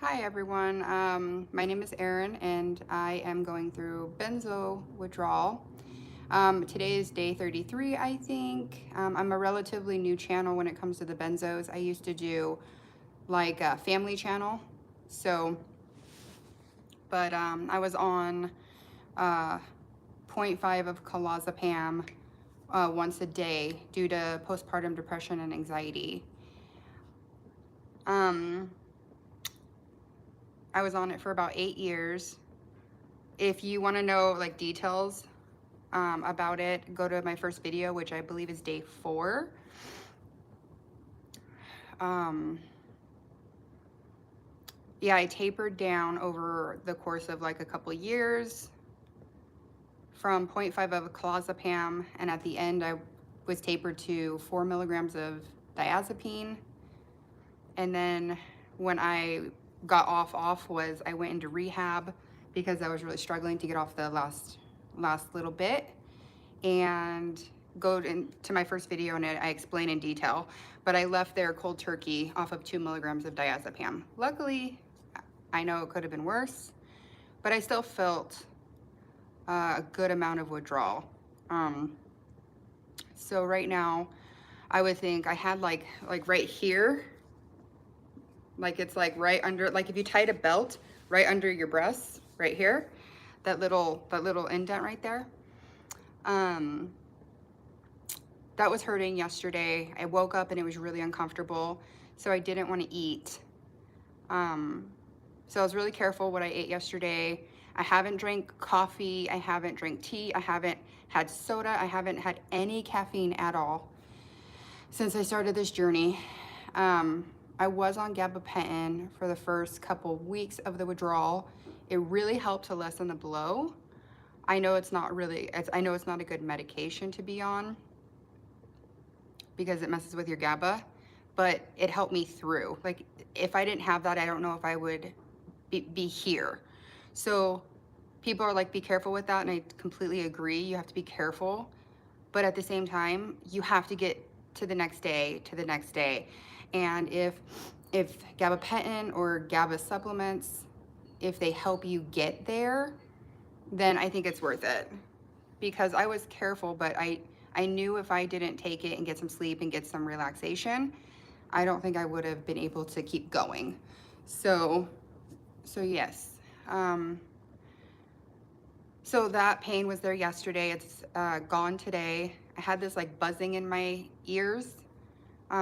Hi everyone, my name is Erin and I am going through benzo withdrawal. Today is day 33, I think. I'm a relatively new channel when it comes to the benzos. I used to do like a family channel, but I was on uh, zero point 0.5 of Lorazepam once a day due to postpartum depression and anxiety. I was on it for about 8 years. If you want to know like details about it, go to my first video, which I believe is day 4. Yeah, I tapered down over the course of like a couple years from 0.5 of Clozapam, and at the end I was tapered to 4 milligrams of Diazepine. And then when I got off was I went into rehab because I was really struggling to get off the last little bit, and go into my first video and I explain in detail, but I left there cold turkey off of 2 milligrams of Diazepam. Luckily, I know it could have been worse, but I still felt a good amount of withdrawal. So right now, I would think I had like right here, like it's like right under, like if you tied a belt right under your breasts, right here, that little indent right there. That was hurting yesterday. I woke up and it was really uncomfortable, so I didn't want to eat. So I was really careful what I ate yesterday. I haven't drank coffee, I haven't drank tea, I haven't had soda, I haven't had any caffeine at all since I started this journey. I was on gabapentin for the first couple weeks of the withdrawal. It really helped to lessen the blow. I know it's not a good medication to be on because it messes with your GABA, but it helped me through. Like, if I didn't have that, I don't know if I would be here. So people are like, be careful with that, and I completely agree. You have to be careful, but at the same time, you have to get to the next day, and if gabapentin or GABA supplements, if they help you get there, then I think it's worth it. Because I was careful, but I knew if I didn't take it and get some sleep and get some relaxation, I don't think I would have been able to keep going. So yes. So that pain was there yesterday. It's gone today. I had this like buzzing in my ears.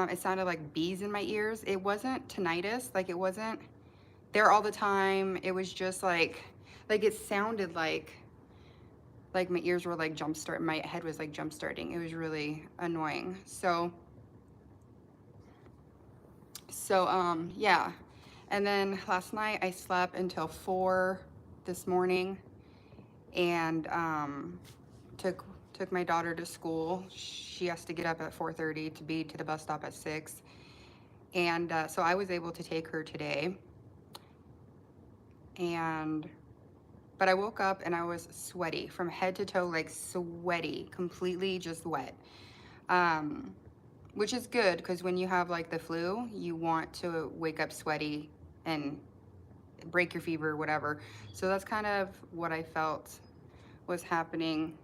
It sounded like bees in my ears. It wasn't tinnitus. Like, it wasn't there all the time. It was just like it sounded like my ears were like my head was like jump starting. It was really annoying. So yeah. And then last night I slept until 4 this morning, and took my daughter to school. She has to get up at 4:30 to be to the bus stop at 6. And so I was able to take her today. But I woke up and I was sweaty from head to toe, like sweaty, completely just wet. Which is good, because when you have like the flu, you want to wake up sweaty and break your fever, whatever. So that's kind of what I felt was happening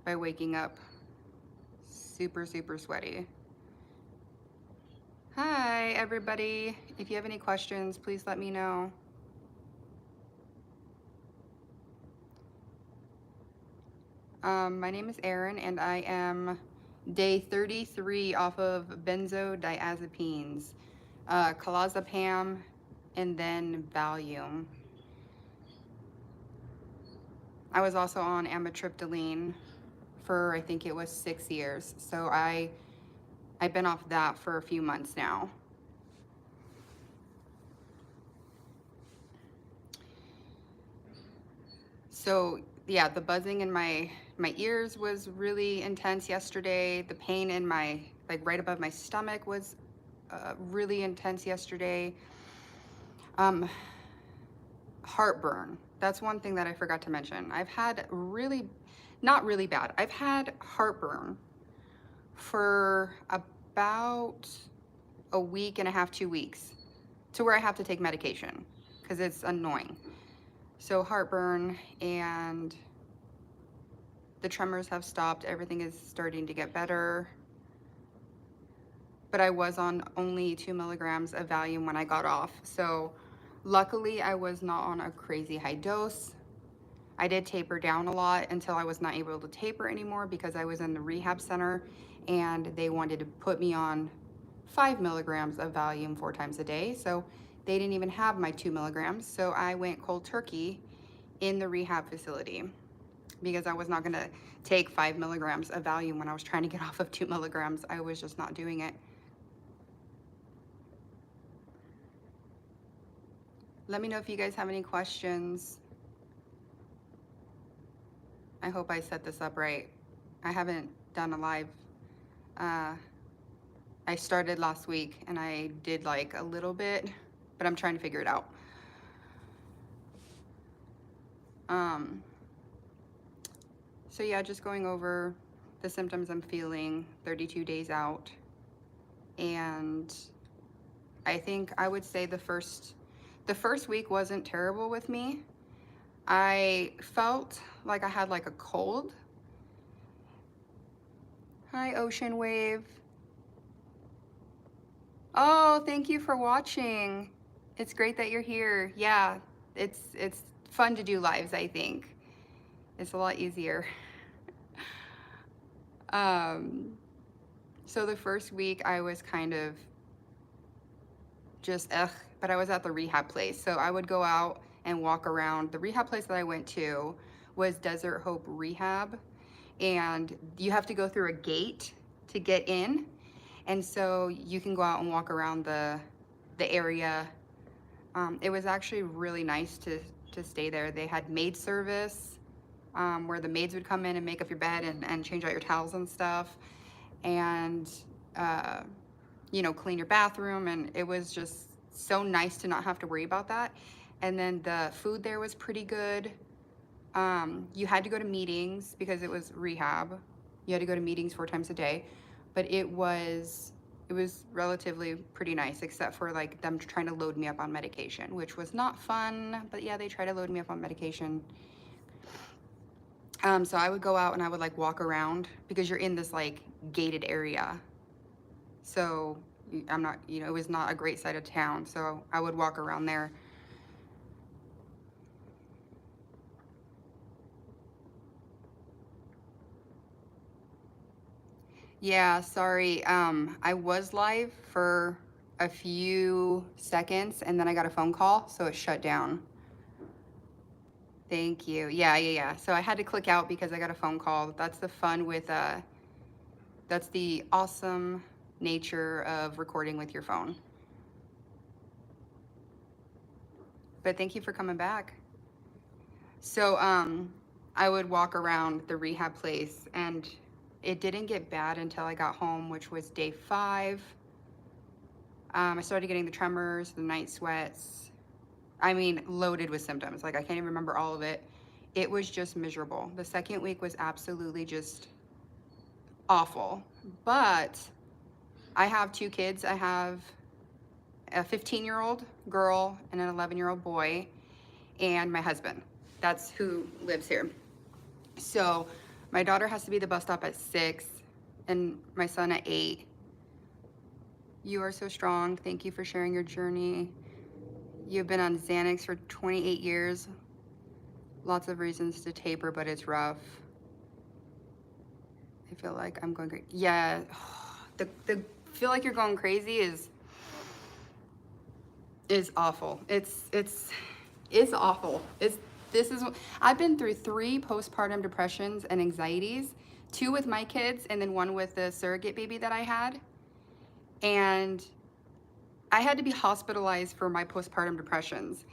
by waking up super, super sweaty. Hi, everybody. If you have any questions, please let me know. My name is Erin, and I am day 33 off of benzodiazepines, Clozapam, and then Valium. I was also on amitriptyline for, I think it was 6 years. So I've been off that for a few months now. So yeah, the buzzing in my ears was really intense yesterday. The pain in my, like right above my stomach, was really intense yesterday. Heartburn. That's one thing that I forgot to mention. I've had not really bad. I've had heartburn for about a week and a half, 2 weeks. to where I have to take medication because it's annoying. So heartburn and the tremors have stopped. Everything is starting to get better. But I was on only 2 milligrams of Valium when I got off. So luckily I was not on a crazy high dose. I did taper down a lot until I was not able to taper anymore because I was in the rehab center and they wanted to put me on 5 milligrams of Valium 4 times a day. So they didn't even have my 2 milligrams. So I went cold turkey in the rehab facility because I was not going to take 5 milligrams of Valium when I was trying to get off of 2 milligrams. I was just not doing it. Let me know if you guys have any questions. I hope I set this up right. I haven't done a live. I started last week and I did like a little bit, but I'm trying to figure it out. So yeah, just going over the symptoms I'm feeling 32 days out. And I think I would say the first week wasn't terrible with me. I felt like I had like a cold. Hi, Ocean Wave. Oh, thank you for watching. It's great that you're here. Yeah, it's fun to do lives, I think. It's a lot easier. So the first week I was kind of just but I was at the rehab place. So I would go out and walk around. The rehab place that I went to was Desert Hope Rehab, and you have to go through a gate to get in. And so you can go out and walk around the area. It was actually really nice to stay there. They had maid service, where the maids would come in and make up your bed and change out your towels and stuff, and you know, clean your bathroom. And it was just so nice to not have to worry about that. And then the food there was pretty good. You had to go to meetings because it was rehab. You had to go to meetings 4 times a day, but it was relatively pretty nice, except for like them trying to load me up on medication, which was not fun. But yeah, they try to load me up on medication. So I would go out and I would like walk around because you're in this like gated area. So I'm not, you know, it was not a great side of town. So I would walk around there. Yeah, sorry. I was live for a few seconds and then I got a phone call, so it shut down. Thank you. Yeah. So I had to click out because I got a phone call. That's the fun with, that's the awesome nature of recording with your phone. But thank you for coming back. So, I would walk around the rehab place and it didn't get bad until I got home, which was day 5. I started getting the tremors, the night sweats. I mean, loaded with symptoms. Like, I can't even remember all of it. It was just miserable. The second week was absolutely just awful. But I have 2 kids. I have a 15-year-old girl and an 11-year-old boy, and my husband. That's who lives here. So my daughter has to be at the bus stop at 6 and my son at 8. You are so strong. Thank you for sharing your journey. You've been on Xanax for 28 years. Lots of reasons to taper, but it's rough. I feel like I'm going crazy. Yeah, the feel like you're going crazy is awful. It's awful. I've been through 3 postpartum depressions and anxieties, 2 with my kids and then 1 with the surrogate baby that I had. And I had to be hospitalized for my postpartum depressions.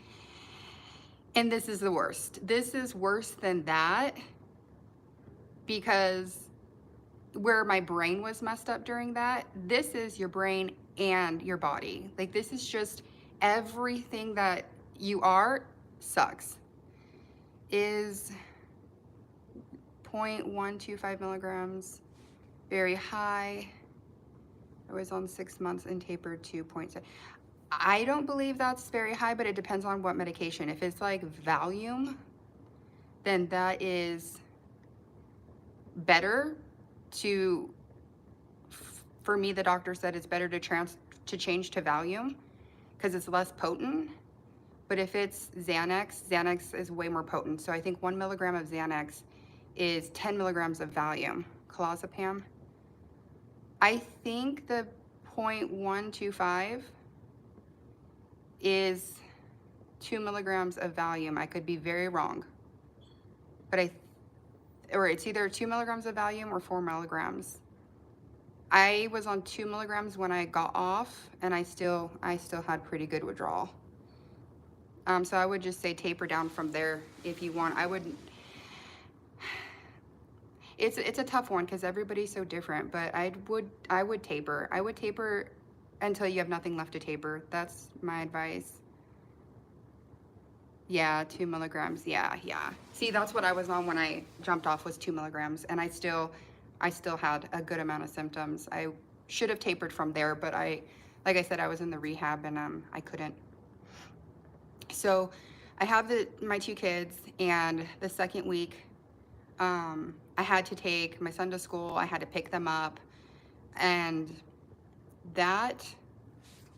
And this is the worst. This is worse than that because where my brain was messed up during that, this is your brain and your body. Like, this is just everything that you are sucks. Is 0.125 milligrams, very high. I was on 6 months and tapered to 0.7. I don't believe that's very high, but it depends on what medication. If it's like Valium, then that is better to, for me, the doctor said it's better to change to Valium because it's less potent. But if it's Xanax, Xanax is way more potent. So I think 1 milligram of Xanax is 10 milligrams of Valium, Clozapam. I think the 0.125 is 2 milligrams of Valium. I could be very wrong, but or it's either 2 milligrams of Valium or 4 milligrams. I was on 2 milligrams when I got off, and I still had pretty good withdrawal. So I would just say taper down from there if you want. It's a tough one because everybody's so different, but I would taper. I would taper until you have nothing left to taper. That's my advice. Yeah, 2 milligrams. Yeah. See, that's what I was on when I jumped off, was 2 milligrams, and I still had a good amount of symptoms. I should have tapered from there, but like I said, I was in the rehab and I couldn't. So I have my 2 kids, and the second week, I had to take my son to school. I had to pick them up, and that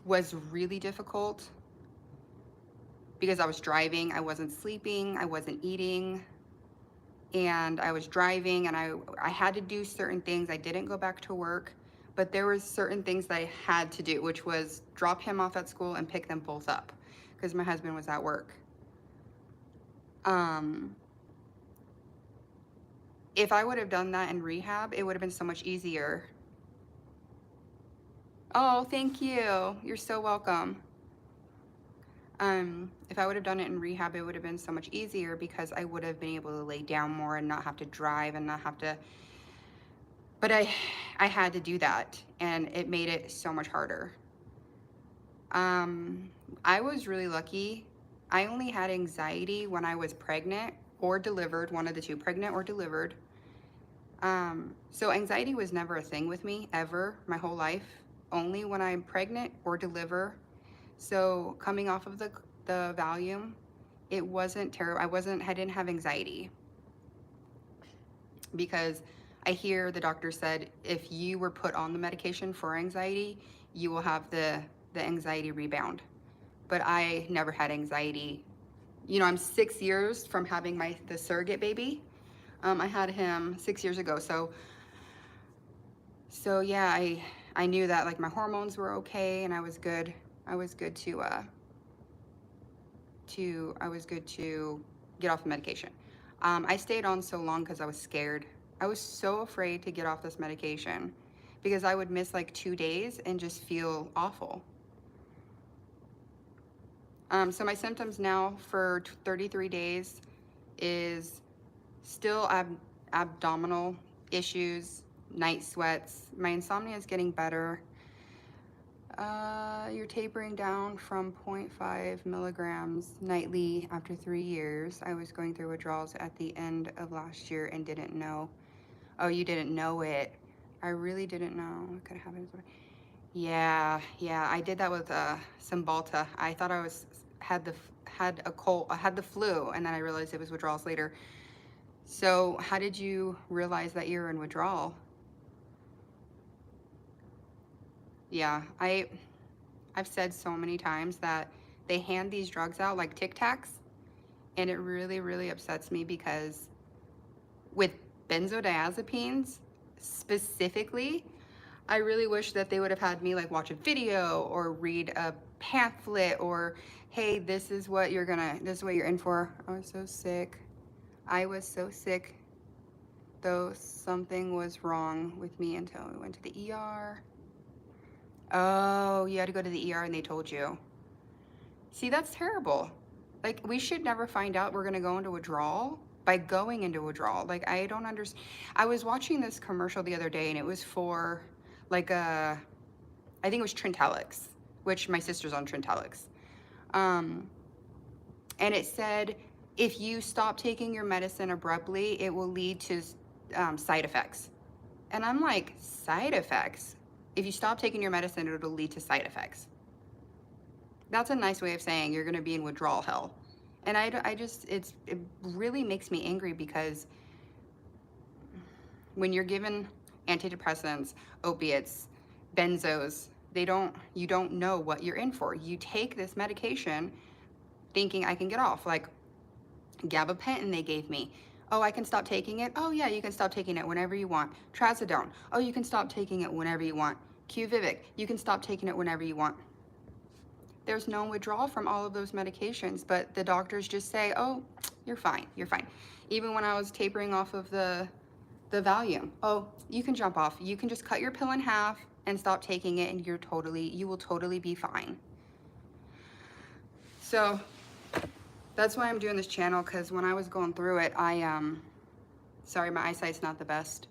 was really difficult because I was driving, I wasn't sleeping, I wasn't eating, and I was driving, and I had to do certain things. I didn't go back to work, but there were certain things that I had to do, which was drop him off at school and pick them both up because my husband was at work. If I would have done that in rehab, it would have been so much easier. Oh, thank you. You're so welcome. If I would have done it in rehab, it would have been so much easier because I would have been able to lay down more and not have to drive and not have to, but I had to do that, and it made it so much harder. I was really lucky. I only had anxiety when I was pregnant or delivered, one of the two, pregnant or delivered. So anxiety was never a thing with me, ever, my whole life, only when I'm pregnant or deliver. So coming off of the Valium, it wasn't terrible. I didn't have anxiety because I hear the doctor said if you were put on the medication for anxiety, you will have the anxiety rebound. But I never had anxiety. You know, I'm 6 years from having the surrogate baby. I had him 6 years ago. So yeah, I knew that like my hormones were okay, and I was good. I was good to get off the medication. I stayed on so long because I was scared. I was so afraid to get off this medication because I would miss like 2 days and just feel awful. So my symptoms now for 33 days is still abdominal issues, night sweats. My insomnia is getting better. You're tapering down from 0.5 milligrams nightly after 3 years. I was going through withdrawals at the end of last year and didn't know. Oh, you didn't know it. I really didn't know. I could have it. Yeah, I did that with Cymbalta. I thought I had a cold, I had the flu, and then I realized it was withdrawals later. So how did you realize that you're in withdrawal? Yeah, I've said so many times that they hand these drugs out like Tic Tacs, and it really, really upsets me because with benzodiazepines specifically, I really wish that they would have had me like watch a video or read a pamphlet or, hey, this is what you're in for. I was so sick. I was so sick, though something was wrong with me until we went to the ER. Oh, you had to go to the ER and they told you. See, that's terrible. Like, we should never find out we're going to go into withdrawal by going into withdrawal. Like, I don't understand. I was watching this commercial the other day, and it was for, like, I think it was Trintellix, which my sister's on Trintellix. And it said, if you stop taking your medicine abruptly, it will lead to side effects. And I'm like, side effects? If you stop taking your medicine, it'll lead to side effects. That's a nice way of saying you're going to be in withdrawal hell. And I just, it really makes me angry because when you're given antidepressants, opiates, benzos, you don't know what you're in for. You take this medication thinking I can get off, like gabapentin they gave me. Oh, I can stop taking it? Oh yeah, you can stop taking it whenever you want. Trazodone. Oh, you can stop taking it whenever you want. Qvivic. You can stop taking it whenever you want. There's no withdrawal from all of those medications, but the doctors just say, oh, you're fine, you're fine. Even when I was tapering off of the Valium, oh, you can jump off. You can just cut your pill in half and stop taking it and you will totally be fine. So that's why I'm doing this channel, because when I was going through it, sorry, my eyesight's not the best.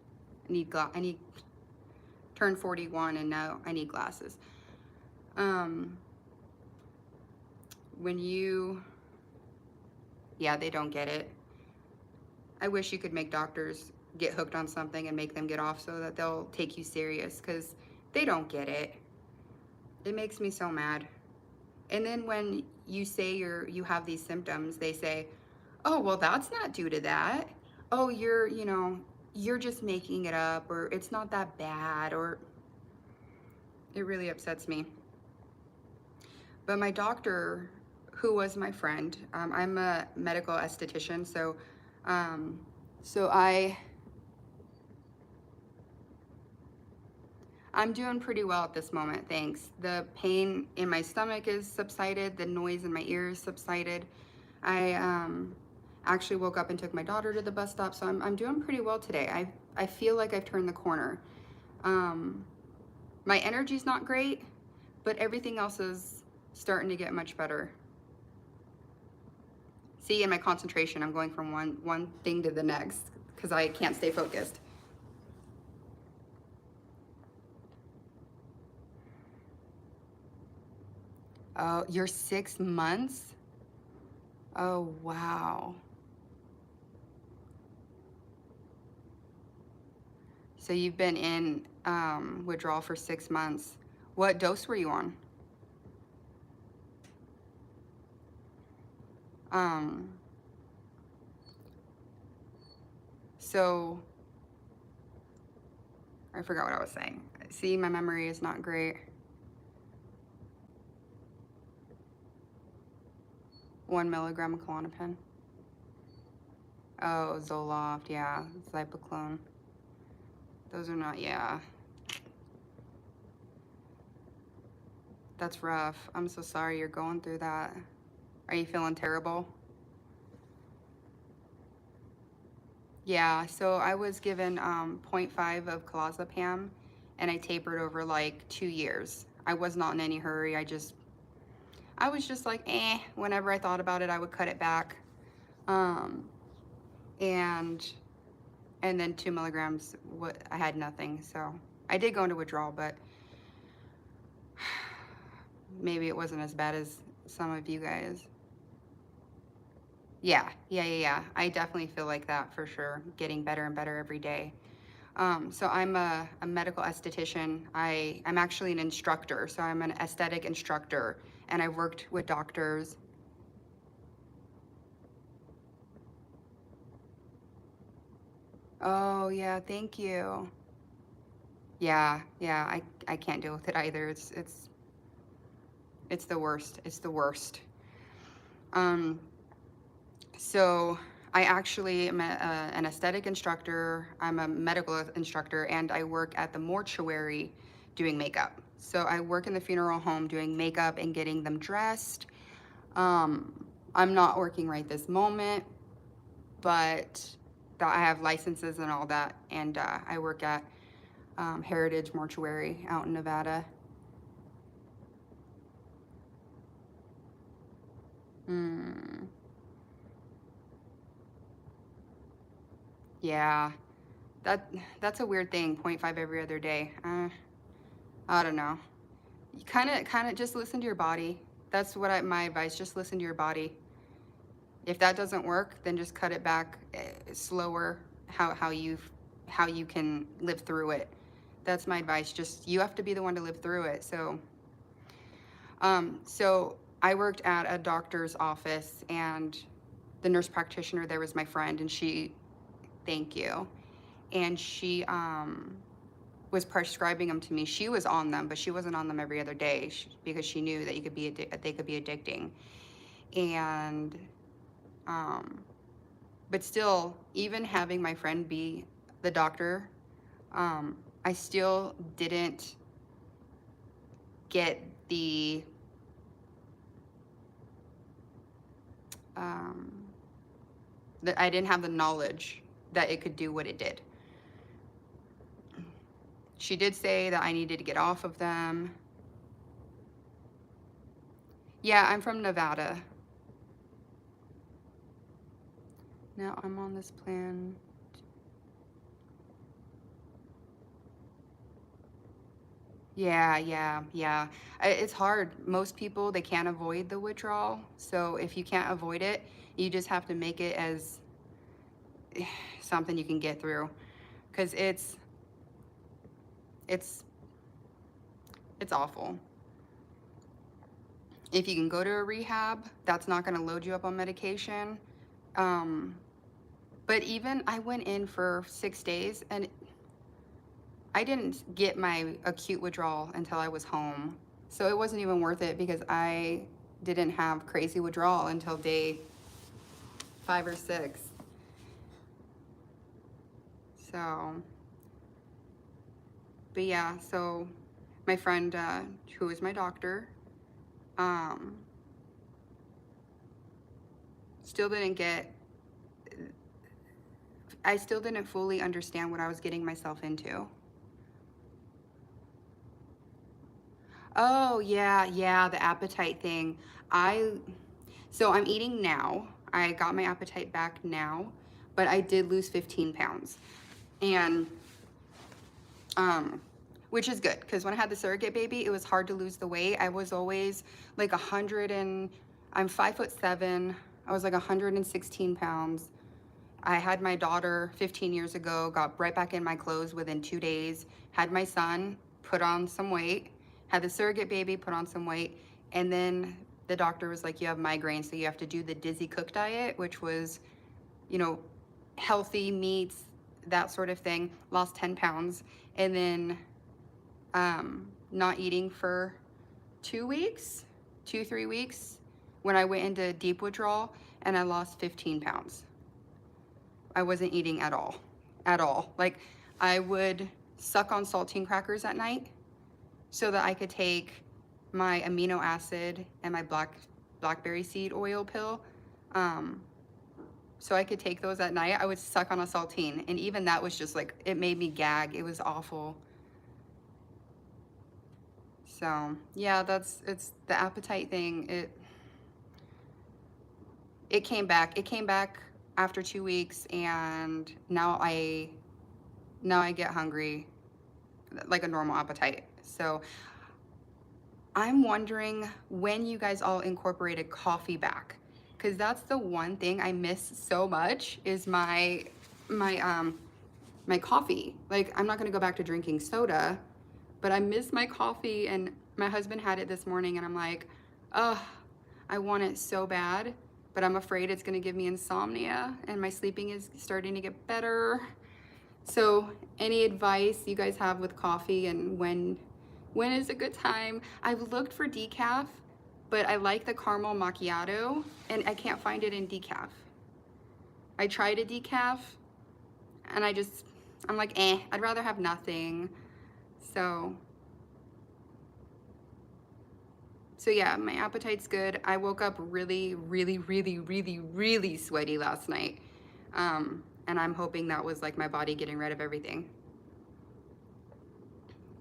I need turned 41 and now I need glasses. Yeah, they don't get it. I wish you could make doctors get hooked on something and make them get off so that they'll take you serious, because they don't get it. It makes me so mad. And then when you say you have these symptoms, they say, oh, well, that's not due to that. Oh, you're just making it up, or it's not that bad, or it really upsets me. But my doctor, who was my friend, I'm a medical esthetician, so I'm doing pretty well at this moment, thanks. The pain in my stomach is subsided, the noise in my ears subsided. I actually woke up and took my daughter to the bus stop, so I'm doing pretty well today. I feel like I've turned the corner. My energy's not great, but everything else is starting to get much better. See, in my concentration, I'm going from one thing to the next because I can't stay focused. Oh, you're 6 months? Oh, wow. So you've been in withdrawal for 6 months. What dose were you on? So I forgot what I was saying. See, my memory is not great. 1 milligram of Klonopin. Oh, Zoloft, yeah, Zipaclone. Those are not, yeah. That's rough. I'm so sorry you're going through that. Are you feeling terrible? Yeah, so I was given 0.5 of Lorazepam, and I tapered over like 2 years. I was not in any hurry. I was just like, whenever I thought about it, I would cut it back. And then 2 milligrams, I had nothing. So I did go into withdrawal, but maybe it wasn't as bad as some of you guys. Yeah. I definitely feel like that for sure. Getting better and better every day. So I'm a medical esthetician. I'm actually an instructor. So I'm an aesthetic instructor, and I worked with doctors. Oh yeah, thank you. Yeah, I can't deal with it either. It's the worst. It's the worst. So I actually am an aesthetic instructor. I'm a medical instructor, and I work at the mortuary doing makeup. So I work in the funeral home doing makeup and getting them dressed. I'm not working right this moment, but I have licenses and all that, and I work at Heritage Mortuary out in Nevada. Yeah, that's a weird thing. 0.5 every other day. I don't know. You kind of just listen to your body. That's what my advice. Just listen to your body. If that doesn't work, then just cut it back slower. How you can live through it. That's my advice. Just you have to be the one to live through it. So I worked at a doctor's office, and the nurse practitioner there was my friend, and she, thank you, and she was prescribing them to me. She was on them, but she wasn't on them every other day because she knew that they could be addicting. And but still, even having my friend be the doctor, I still didn't get the that I didn't have the knowledge that it could do what it did. She did say that I needed to get off of them. Yeah, I'm from Nevada. Now I'm on this plan. Yeah. It's hard. Most people, they can't avoid the withdrawal. So if you can't avoid it, you just have to make it as something you can get through. Because it's awful. If you can go to a rehab, that's not going to load you up on medication. But even I went in for 6 days, and I didn't get my acute withdrawal until I was home. So it wasn't even worth it because I didn't have crazy withdrawal until day 5 or 6. So, but yeah, so my friend, who is my doctor, still didn't get, I still didn't fully understand what I was getting myself into. Oh, yeah, the appetite thing. So I'm eating now. I got my appetite back now, but I did lose 15 pounds. And, which is good, because when I had the surrogate baby, it was hard to lose the weight. I was always like 100 and, I'm 5'7". I was like 116 pounds. I had my daughter 15 years ago, got right back in my clothes within 2 days, had my son, put on some weight, had the surrogate baby, put on some weight, and then the doctor was like, you have migraines, so you have to do the Dizzy Cook diet, which was, healthy meats, that sort of thing. Lost 10 pounds, and then not eating for 2 weeks, 3 weeks, when I went into deep withdrawal, and I lost 15 pounds. I wasn't eating at all. Like, I would suck on saltine crackers at night so that I could take my amino acid and my blackberry seed oil pill. So I could take those at night. I would suck on a saltine, and even that was just like, it made me gag. It was awful. So yeah, it's the appetite thing. It came back. It came back after 2 weeks, and now I get hungry like a normal appetite. So I'm wondering when you guys all incorporated coffee back, because that's the one thing I miss so much is my coffee. Like, I'm not gonna go back to drinking soda, but I miss my coffee. And my husband had it this morning, and I'm like, oh, I want it so bad, but I'm afraid it's gonna give me insomnia, and my sleeping is starting to get better. So any advice you guys have with coffee, and when is a good time? I've looked for decaf, but I like the caramel macchiato, and I can't find it in decaf. I tried a decaf, and I'm like, I'd rather have nothing. So yeah, my appetite's good. I woke up really, really, really, really, really sweaty last night. And I'm hoping that was like my body getting rid of everything.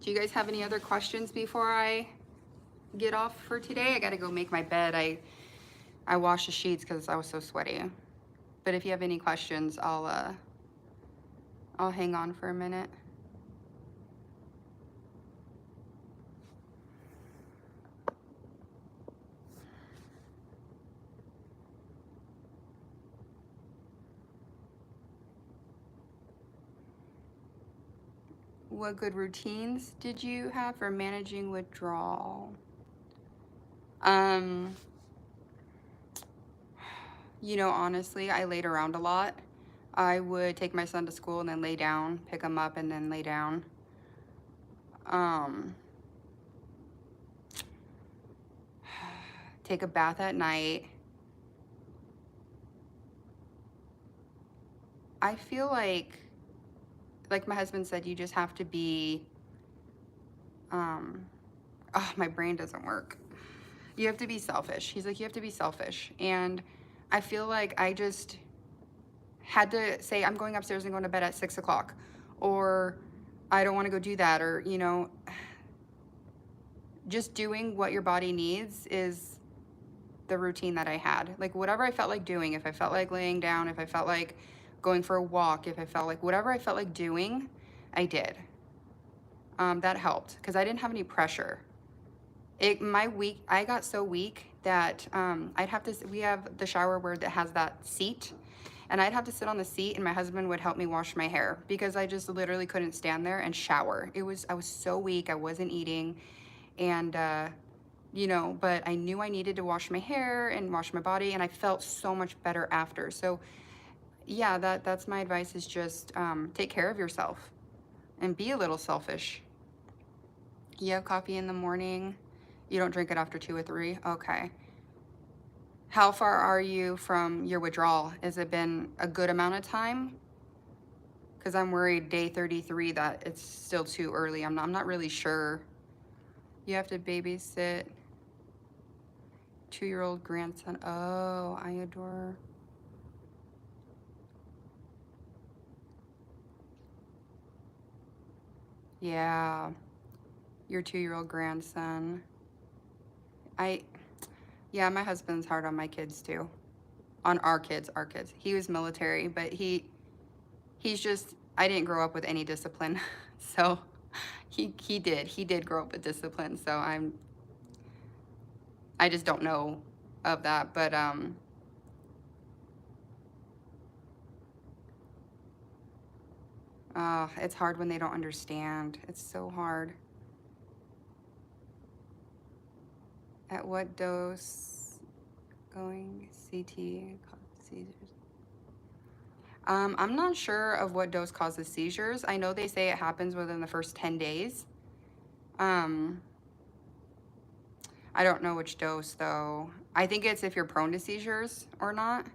Do you guys have any other questions before I get off for today? I gotta go make my bed. I washed the sheets because I was so sweaty. But if you have any questions, I'll hang on for a minute. What good routines did you have for managing withdrawal? You know, honestly, I laid around a lot. I would take my son to school and then lay down, pick him up and then lay down. Um, take a bath at night. I feel like my husband said, you just have to be, oh, my brain doesn't work. You have to be selfish. He's like, you have to be selfish. And I feel like I just had to say, I'm going upstairs and going to bed at 6 o'clock, or I don't want to go do that, or, you know, just doing what your body needs is the routine that I had. Like, whatever I felt like doing, if I felt like laying down, if I felt like going for a walk, if I felt like whatever I felt like doing, I did. That helped because I didn't have any pressure. I got so weak that I'd have to, we have the shower where that has that seat, and I'd have to sit on the seat and my husband would help me wash my hair because I just literally couldn't stand there and shower. I was so weak, I wasn't eating, and you know, but I knew I needed to wash my hair and wash my body, and I felt so much better after. So yeah, that's my advice, is just take care of yourself and be a little selfish. You have coffee in the morning. You don't drink it after 2 or 3? Okay. How far are you from your withdrawal? Has it been a good amount of time? Because I'm worried day 33 that it's still too early. I'm not really sure. You have to babysit 2-year-old grandson. Oh, I adore. Yeah, your 2-year-old grandson. Yeah, my husband's hard on my kids too. On our kids. He was military, but he's just, I didn't grow up with any discipline. So he did grow up with discipline. So I just don't know of that. But it's hard when they don't understand. It's so hard. At what dose going CT causes seizures? I'm not sure of what dose causes seizures. I know they say it happens within the first 10 days. I don't know which dose though. I think it's if you're prone to seizures or not.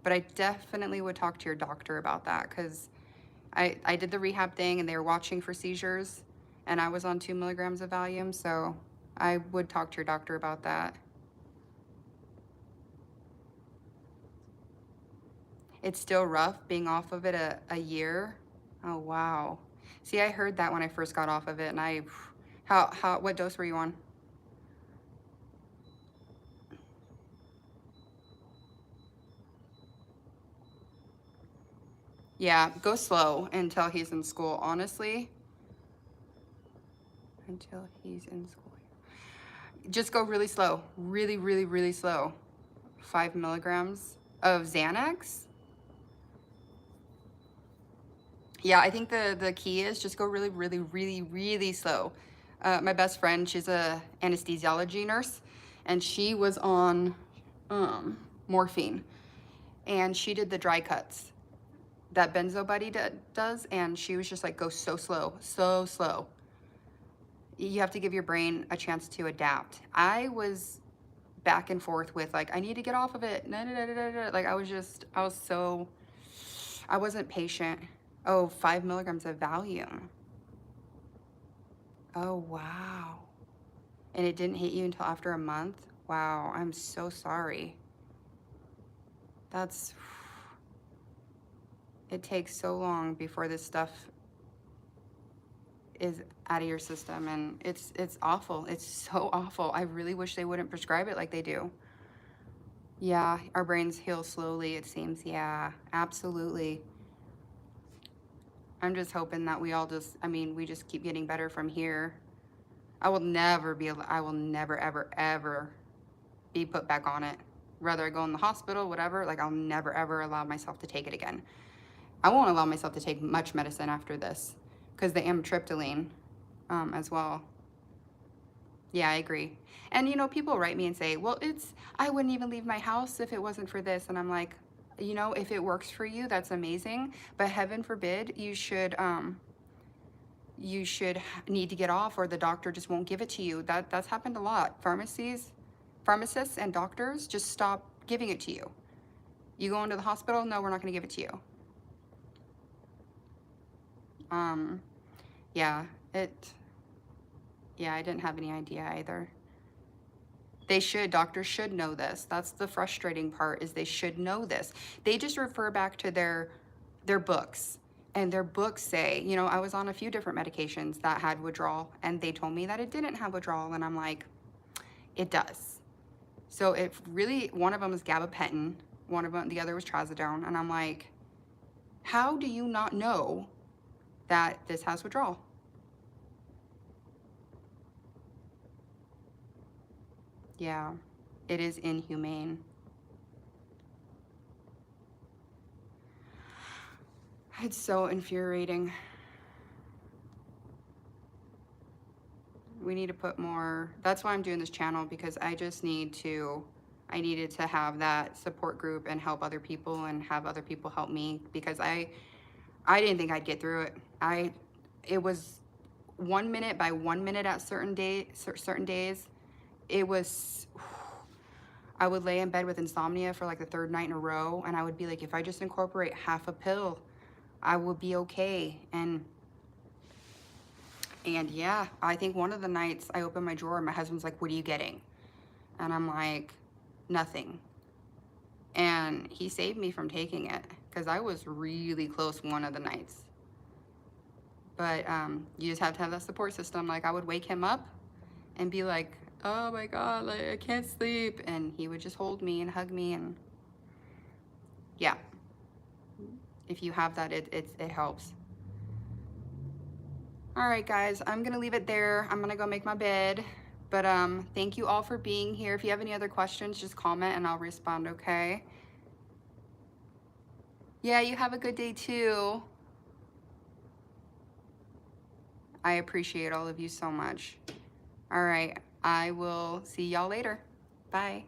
But I definitely would talk to your doctor about that, because I did the rehab thing and they were watching for seizures, and I was on 2 milligrams of Valium, so I would talk to your doctor about that. It's still rough being off of it a year. Oh, wow. See, I heard that when I first got off of it, and what dose were you on? Yeah, go slow until he's in school, honestly. Until he's in school. Just go really slow. Really, really, really slow. 5 milligrams of Xanax. Yeah, I think the key is just go really, really, really, really slow. My best friend, she's a anesthesiology nurse, and she was on morphine, and she did the dry cuts that Benzo buddy does, and she was just like, go so slow, so slow. You have to give your brain a chance to adapt. I was back and forth with like, I need to get off of it. Like I wasn't patient. Oh, 5 milligrams of Valium. Oh, wow. And it didn't hit you until after a month? Wow, I'm so sorry. It takes so long before this stuff is out of your system, and it's awful. It's so awful. I really wish they wouldn't prescribe it like they do. Yeah, our brains heal slowly, it seems. Yeah, absolutely. I'm just hoping that we just keep getting better from here. I will never, ever, ever be put back on it. Whether I go in the hospital, whatever, like I'll never, ever allow myself to take it again. I won't allow myself to take much medicine after this, because the amitriptyline as well. Yeah, I agree. And you know, people write me and say, well, I wouldn't even leave my house if it wasn't for this. And I'm like, you know, if it works for you, that's amazing. But heaven forbid, you should need to get off, or the doctor just won't give it to you. That's happened a lot. Pharmacists and doctors just stop giving it to you. You go into the hospital, no, we're not going to give it to you. Um, yeah, yeah, I didn't have any idea either. Doctors should know this. That's the frustrating part, is they should know this. They just refer back to their books. And their books say, you know, I was on a few different medications that had withdrawal, and they told me that it didn't have withdrawal, and I'm like, it does. So it really, one of them is gabapentin, the other was trazodone, and I'm like, how do you not know that this has withdrawal? Yeah, it is inhumane. It's so infuriating. We need to put more, that's why I'm doing this channel, because I needed to have that support group and help other people and have other people help me, because I didn't think I'd get through it. It was 1 minute by 1 minute at certain days. It was, I would lay in bed with insomnia for like the third night in a row, and I would be like, if I just incorporate half a pill, I will be okay. And yeah, I think one of the nights I opened my drawer and my husband's like, what are you getting? And I'm like, nothing. And he saved me from taking it, because I was really close one of the nights. But you just have to have that support system. Like, I would wake him up and be like, oh my God, like, I can't sleep. And he would just hold me and hug me. And yeah, if you have that, it helps. All right, guys, I'm gonna leave it there. I'm gonna go make my bed. But thank you all for being here. If you have any other questions, just comment and I'll respond, okay? Yeah, you have a good day too. I appreciate all of you so much. All right, I will see y'all later. Bye.